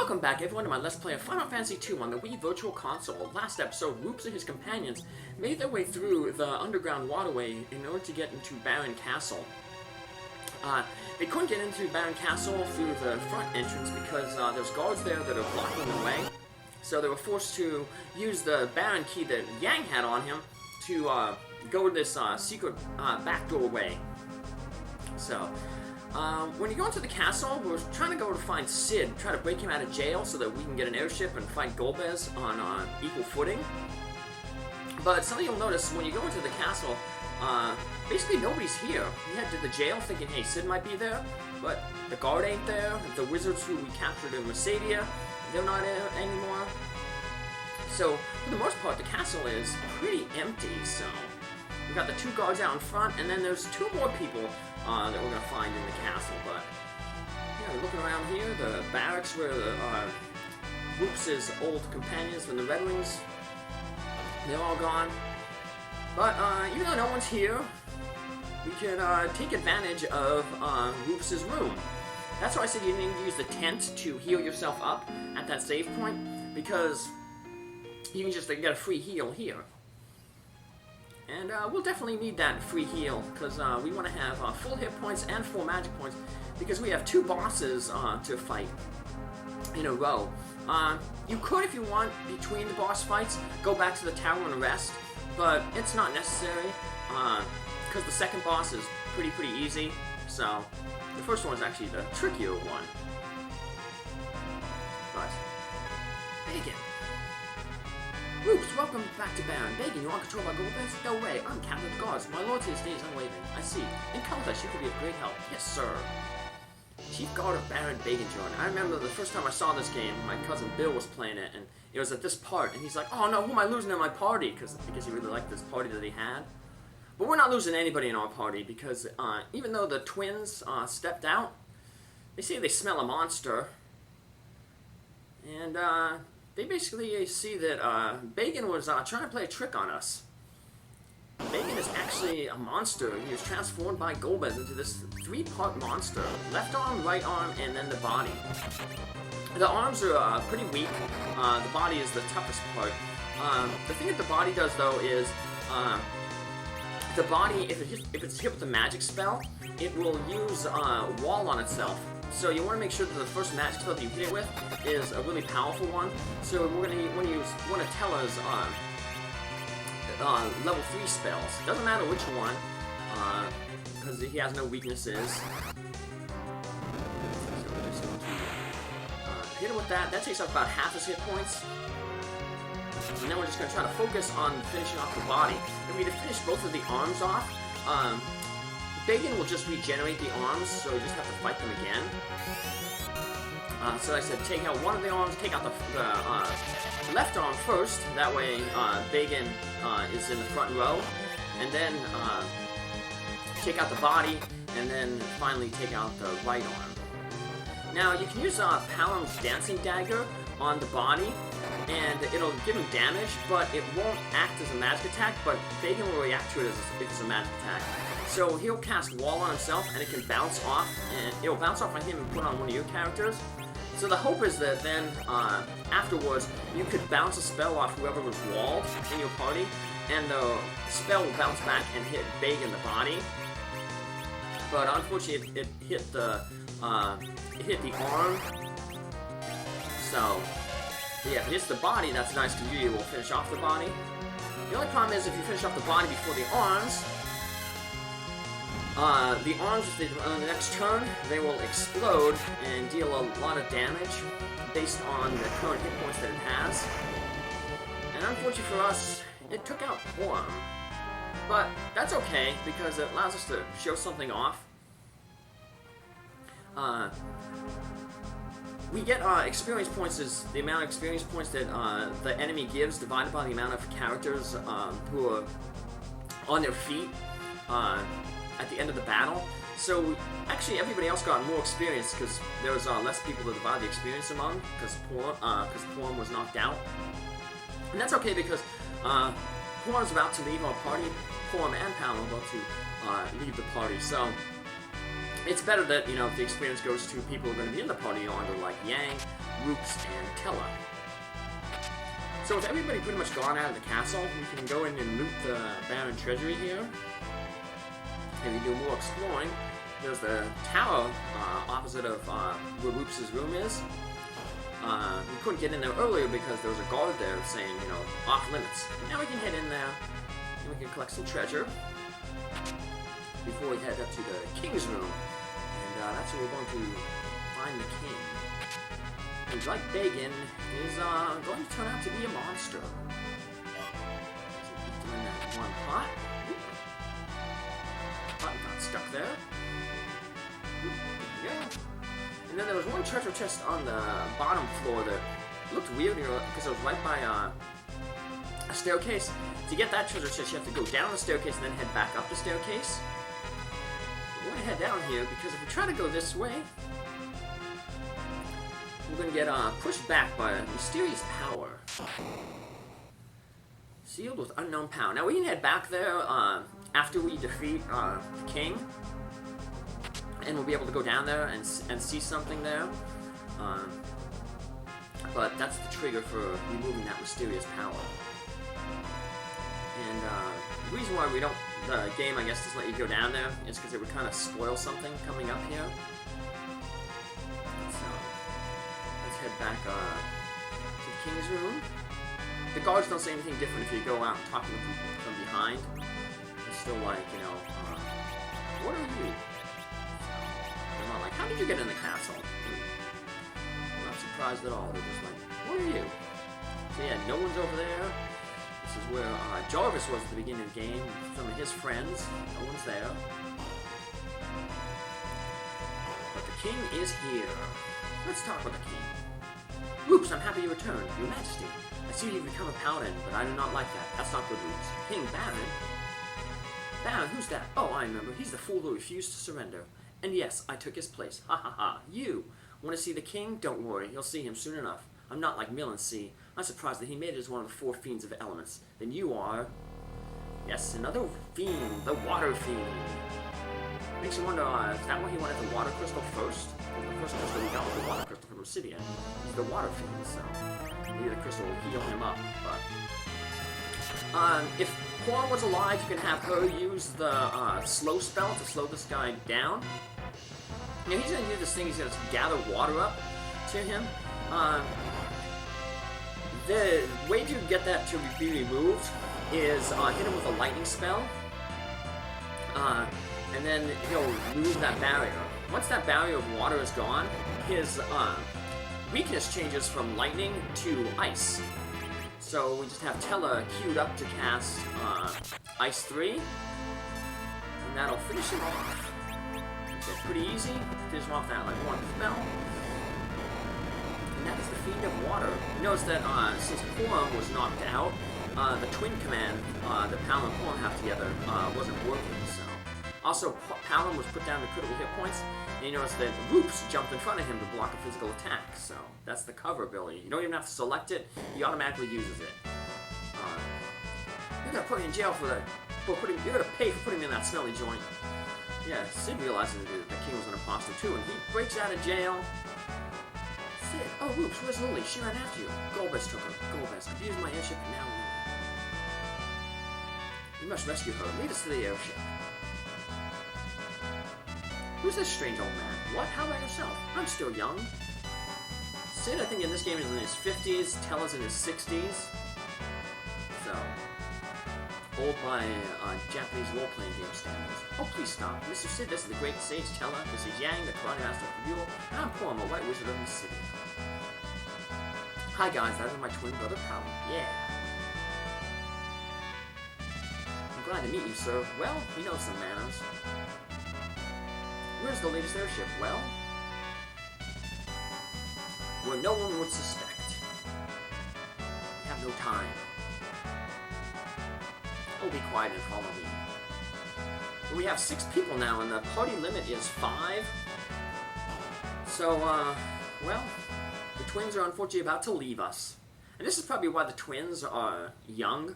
Welcome back everyone to my Let's Play of Final Fantasy II on the Wii Virtual Console. Last episode, Rupes and his companions made their way through the underground waterway in order to get into Baron Castle. They couldn't get into Baron Castle through the front entrance because there's guards there that are blocking the way. So they were forced to use the Baron key that Yang had on him to go to this secret backdoor way. So, when you go into the castle, we're trying to go to find Sid, try to break him out of jail so that we can get an airship and fight Golbez on equal footing. But something you'll notice when you go into the castle, basically nobody's here. We head to the jail thinking, hey, Sid might be there, but the guard ain't there. The wizards who we captured in Mercedia, they're not there anymore. So, for the most part, the castle is pretty empty, so we've got the two guards out in front, and then there's two more people that we're going to find in the castle. But, yeah, looking around here, the barracks where the Rupes' old companions from the Red Wings, they're all gone. But, even though no one's here, we can take advantage of Rupes' room. That's why I said you need to use the tent to heal yourself up at that save point, because you can just get a free heal here. And we'll definitely need that free heal, because we want to have full hit points and full magic points, because we have two bosses to fight in a row. You could, if you want, between the boss fights, go back to the tower and rest, but it's not necessary, because the second boss is pretty easy, so the first one is actually the trickier one. But, Bacon. Rupes, welcome back to Baron. Bacon, you want control of our Golbez? No way, I'm Captain of the Guards. My loyalty to the state is unwavering. I see. In Tellah, she could be of great help. Yes, sir. Chief Guard of Baron Bacon joined. I remember the first time I saw this game, my cousin Bill was playing it, and it was at this part, and he's like, oh no, who am I losing in my party? Because I guess he really liked this party that he had. But we're not losing anybody in our party, because even though the twins stepped out, they say they smell a monster, and they basically see that Bacon was trying to play a trick on us. Bacon is actually a monster. He was transformed by Golbez into this three-part monster. Left arm, right arm, and then the body. The arms are pretty weak. The body is the toughest part. The thing that the body does, though, is the body, if it's hit with a magic spell, it will use wall on itself. So you want to make sure that the first magic spell that you hit it with is a really powerful one. So we're going to use one of Tellah's level 3 spells. Doesn't matter which one, because he has no weaknesses. So we're just going to hit him with that. That takes up about half his hit points. And then we're just going to try to focus on finishing off the body. If we finish both of the arms off, Bacon will just regenerate the arms, so you just have to fight them again. So I said take out one of the arms, take out the left arm first, that way Bacon is in the front row, and then take out the body, and then finally take out the right arm. Now you can use Palom's dancing dagger on the body, and it'll give him damage, but it won't act as a magic attack, but Bacon will react to it as if it's a magic attack. So he'll cast Wall on himself, and it can bounce off, and it'll bounce off on him and put on one of your characters. So the hope is that then, afterwards, you could bounce a spell off whoever was walled in your party, and the spell will bounce back and hit Bacon in the body. But unfortunately, it hit the arm. So yeah, if it hits the body, that's nice because you will finish off the body. The only problem is if you finish off the body before the arms, on the next turn, they will explode and deal a lot of damage based on the current hit points that it has. And unfortunately for us, it took out Porom. But that's okay, because it allows us to show something off. We get experience points is the amount of experience points that the enemy gives divided by the amount of characters who are on their feet at the end of the battle. So actually everybody else got more experience because there was less people to divide the experience among, because Porom was knocked out. And that's okay because Porom's about to leave our party. Porom and Palom are about to leave the party. So it's better that, you know, if the experience goes to people who are going to be in the party longer, like Yang, Rupes and Tellah. So with everybody pretty much gone out of the castle, we can go in and loot the Baron treasury here. And we do more exploring. There's the tower opposite of where Rupes' room is. We couldn't get in there earlier because there was a guard there saying, you know, off limits. But now we can head in there and we can collect some treasure before we head up to the king's room. And that's where we're going to find the king. And like Bacon is going to turn out to be a monster. So keep him in that one pot. Pot got stuck there. There we go. And then there was one treasure chest on the bottom floor that looked weird, you know, because it was right by a staircase. To get that treasure chest, you have to go down the staircase and then head back up the staircase. We're going to head down here because if we try to go this way, we're going to get pushed back by a mysterious power. Sealed with unknown power. Now we can head back there after we defeat the king. And we'll be able to go down there and see something there. But that's the trigger for removing that mysterious power. And the reason why we don't, the game I guess doesn't let you go down there is because it would kind of spoil something coming up here. So, let's head back to the king's room. The guards don't say anything different if you go out and talk to them from behind. They're still like, you know, what are you? They're not like, how did you get in the castle? I'm not surprised at all. They're just like, what are you? So yeah, no one's over there. This is where Jarvis was at the beginning of the game. Some of his friends. No one's there. But the king is here. Let's talk with the king. Rupes, I'm happy you returned. Your Majesty. I see you've become a paladin, but I do not like that. That's not good, Rupes. King Baron? Baron, who's that? Oh, I remember. He's the fool who refused to surrender. And yes, I took his place. Ha ha ha. You want to see the king? Don't worry. You'll see him soon enough. I'm not like Mill and C. I'm surprised that he made it as one of the 4 fiends of elements. Then you are... Yes, another fiend. The water fiend. Makes you wonder, is that why he wanted the water crystal first? Well, the first crystal we got was the water crystal from Obsidian. He's the water fiend, so... maybe the crystal will heal him up, but... if Porom was alive, you can have her use the slow spell to slow this guy down. Now he's going to do this thing, he's going to gather water up to him. The way to get that to be removed is hit him with a lightning spell. And then he'll remove that barrier. Once that barrier of water is gone, his weakness changes from lightning to ice. So we just have Tellah queued up to cast Ice 3, and that'll finish him off. So pretty easy, finish him off that like one spell. And that is the Fiend of Water. Notice that since Porom was knocked out, the twin command that Palom and Porom have together wasn't working. So also Palom was put down to critical hit points. And you notice that Rupes jumped in front of him to block a physical attack, so that's the cover ability. You don't even have to select it, he automatically uses it. You're gonna put him in jail for you're gonna pay for putting him in that smelly joint. Yeah, Sid realizes that the king was an imposter too, and he breaks out of jail. Sid, oh Rupes, where's Lily? She ran after you. Golbez took her. Golbez abused my airship, and now Lily. You must rescue her. Lead us to the airship. Who's this strange old man? What? How about yourself? I'm still young. Sid, I think in this game is in his 50s. Tellah's in his 60s. So, old by Japanese role-playing game standards. Oh, please stop. Mr. Sid, this is the great sage Tellah. This is Yang, the karate master of the Buell. And I'm Porom, a white wizard of the city. Hi guys, that is my twin brother Palom. Yeah. I'm glad to meet you, sir. Well, he knows some manners. Where's the latest airship? Well, where no one would suspect. We have no time. Oh, be quiet and follow me. We have 6 people now, and the party limit is 5. So, well, the twins are unfortunately about to leave us. And this is probably why the twins are young.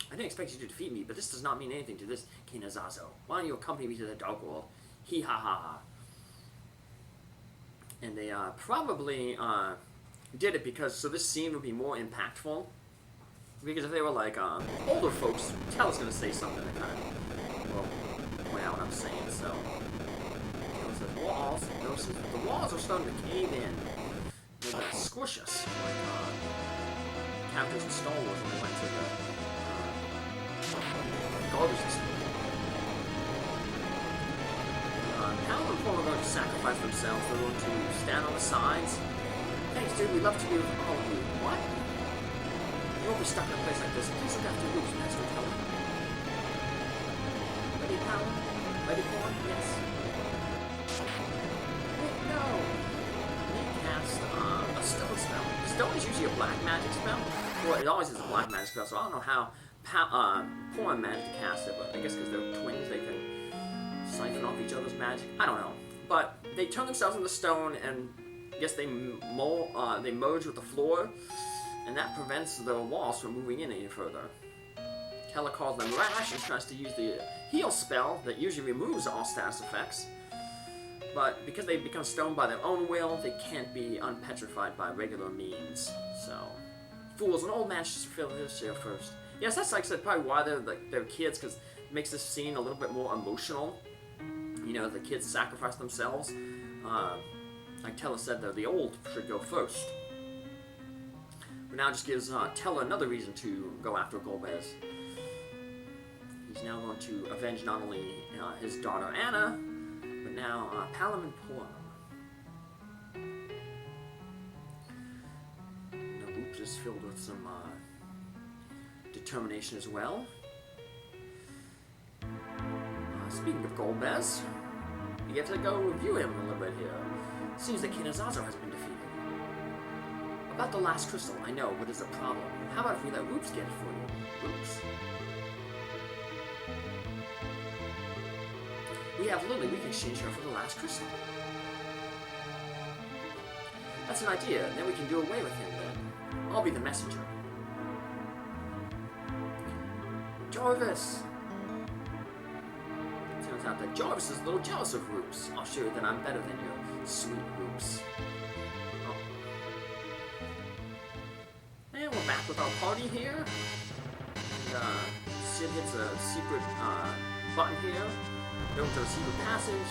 I didn't expect you to defeat me, but this does not mean anything to this Kinazazo. Why don't you accompany me to the Dark World? Hee ha ha ha. And they probably did it because so this scene would be more impactful. Because if they were like older folks, Tellah's gonna say something that kind of point out what I'm saying. So Tellah says walls. Notices that the walls are starting to cave in. They're gonna squish us. Like captains in Star Wars when they went to the garbage disposal. Palom and Porom are going to sacrifice themselves. They're going to stand on the sides. Thanks, dude. We'd love to be with all of you. What? You won't be stuck in a place like this. Please look after Rupes, Master Tellah. Ready, Palom? Ready, Porom? Yes. Wait, no. They cast a stone spell. Stone is usually a black magic spell. Well, it always is a black magic spell, so I don't know how Porom managed to cast it, but I guess because they're twins, they can siphon off each other's magic. I don't know. But they turn themselves into stone, and I guess they merge with the floor, and that prevents the walls from moving in any further. Tellah calls them rash and tries to use the heal spell that usually removes all status effects. But because they become stone by their own will, they can't be unpetrified by regular means. So, fools, an old man should fulfill his share first. Yes, that's like I said, probably why they're kids, because it makes this scene a little bit more emotional. You know, the kids sacrifice themselves. Like Tellah said, the old should go first. But now it just gives Tellah another reason to go after Golbez. He's now going to avenge not only his daughter Anna, but now Palom and Porom. Rupes is filled with some determination as well. Speaking of Golbez, we get to go review him a little bit here. Seems that King Azazel has been defeated. About the last crystal, I know, but it's a problem. How about if we let Rupes get it for you? Rupes. We have Lily, we can exchange her for the last crystal. That's an idea, and then we can do away with him then. I'll be the messenger. Jarvis! Turns out that Jarvis is a little jealous of Rupes. I'll show you that I'm better than your sweet Rupes. Oh. And we're back with our party here. And Sid hits a secret button here. Goes to a secret passage.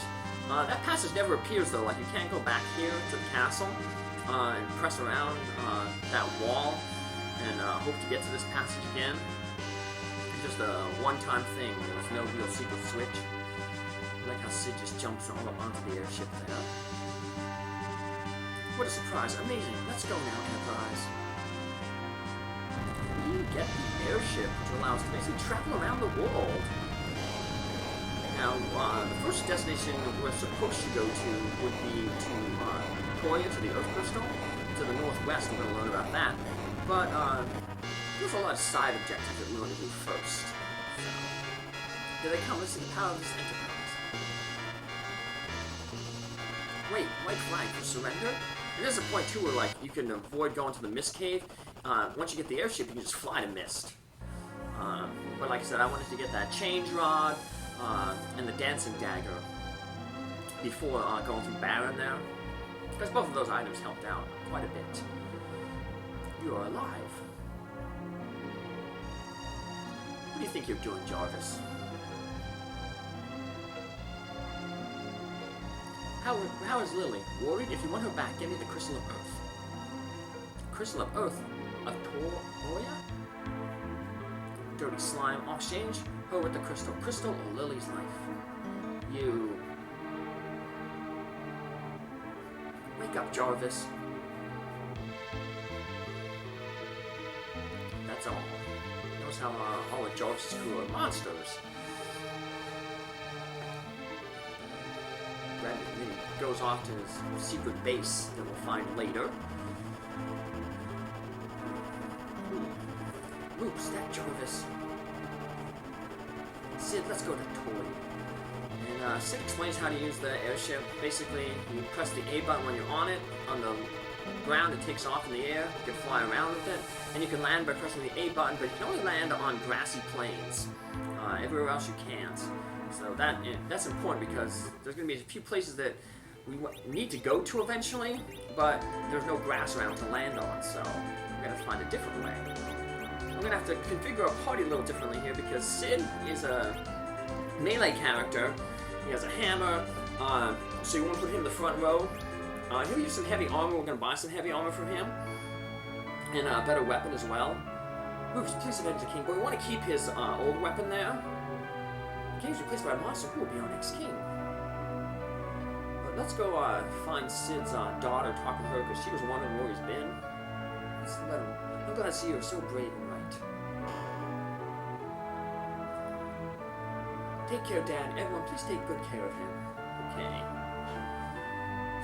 That passage never appears though, like you can't go back here to the castle and press around that wall and hope to get to this passage again. It's just a one-time thing. There's no real secret switch. I like how Sid just jumps all up onto the airship there. What a surprise. Amazing. Let's go now, Enterprise. You get the airship, which allows us to basically travel around the world. Now, the first destination we're supposed to go to would be to Koya, to the Earth Crystal. To the northwest, we're going to learn about that. But there's a lot of side objectives that we want to do first. So, here they come. Let's see the power of this Enterprise. Wait, white flag for surrender? And there's a point too where like you can avoid going to the mist cave. Once you get the airship, you can just fly to mist. But like I said, I wanted to get that change rod and the dancing dagger before going through Baron there, because both of those items helped out quite a bit. You are alive. What do you think you're doing, Jarvis? How is Lily? Worried? If you want her back, give me the Crystal of Earth. Crystal of Earth? Of Toya? Dirty slime. I'll exchange her with the crystal. Crystal or Lily's life? You... Wake up, Jarvis. That's all. Notice how all of Jarvis' crew are monsters. Then he goes off to his secret base that we'll find later. Rupes, that Jarvis. Sid, let's go to Toy. And Sid explains how to use the airship. Basically, you press the A button when you're on it. On the ground, it takes off in the air. You can fly around with it. And you can land by pressing the A button, but you can only land on grassy plains. Everywhere else you can't. So that's important because there's going to be a few places that we need to go to eventually, but there's no grass around to land on, so we're going to find a different way. We're going to have to configure our party a little differently here, because Sid is a melee character. He has a hammer, so you want to put him in the front row. He'll use some heavy armor. We're going to buy some heavy armor from him, and a better weapon as well. Rupes, please avenge the king, but we want to keep his old weapon there. The king is replaced by a monster. Who will be our next king? But let's go find Sid's daughter, talk to her, because she was wondering where he's been. Let's let him. I'm glad to see you're so brave and right. Take care, Dad. Everyone, please take good care of him. Okay.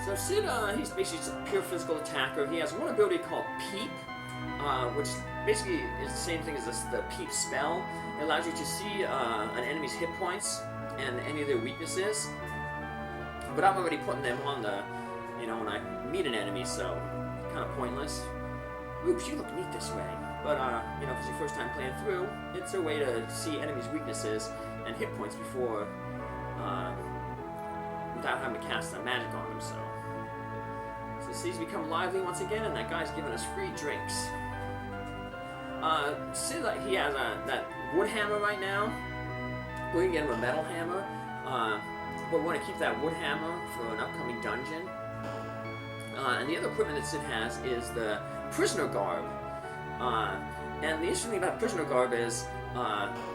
So Sid, he's basically just a pure physical attacker. He has one ability called Peep, which basically is the same thing as the Peep spell. It allows you to see an enemy's hit points and any of their weaknesses. But I'm already putting them on the, when I meet an enemy, so it's kind of pointless. Oops, you look neat this way. But, if it's your first time playing through, it's a way to see enemies' weaknesses and hit points before, without having to cast a magic on them, so the seas become lively once again, and that guy's giving us free drinks. Sid, he has that wood hammer right now. We're gonna get him a metal hammer, but we want to keep that wood hammer for an upcoming dungeon. And the other equipment that Sid has is the prisoner garb. And the interesting thing about prisoner garb is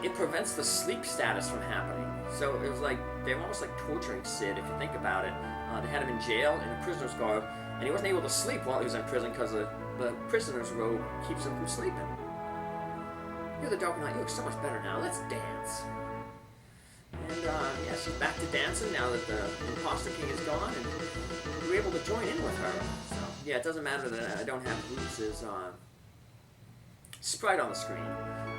it prevents the sleep status from happening. So it was like they were almost like torturing Sid, if you think about it. They had him in jail in a prisoner's garb, and he wasn't able to sleep while he was in prison because the prisoner's robe keeps him from sleeping. You're the Dark Knight. You look so much better now. Let's dance. And yeah, she's back to dancing now that the imposter king is gone, and we're able to join in with her. So yeah, it doesn't matter that I don't have Rupes' sprite on the screen.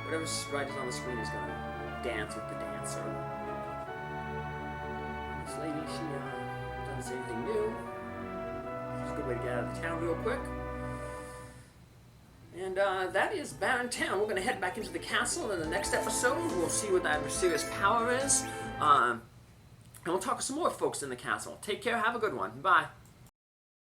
Whatever sprite is on the screen is going to dance with the dancer. This lady, she doesn't say anything new. It's a good way to get out of the town real quick. And that is Baron Town. We're going to head back into the castle in the next episode. We'll see what that mysterious power is. And we'll talk to some more folks in the castle. Take care. Have a good one. Bye.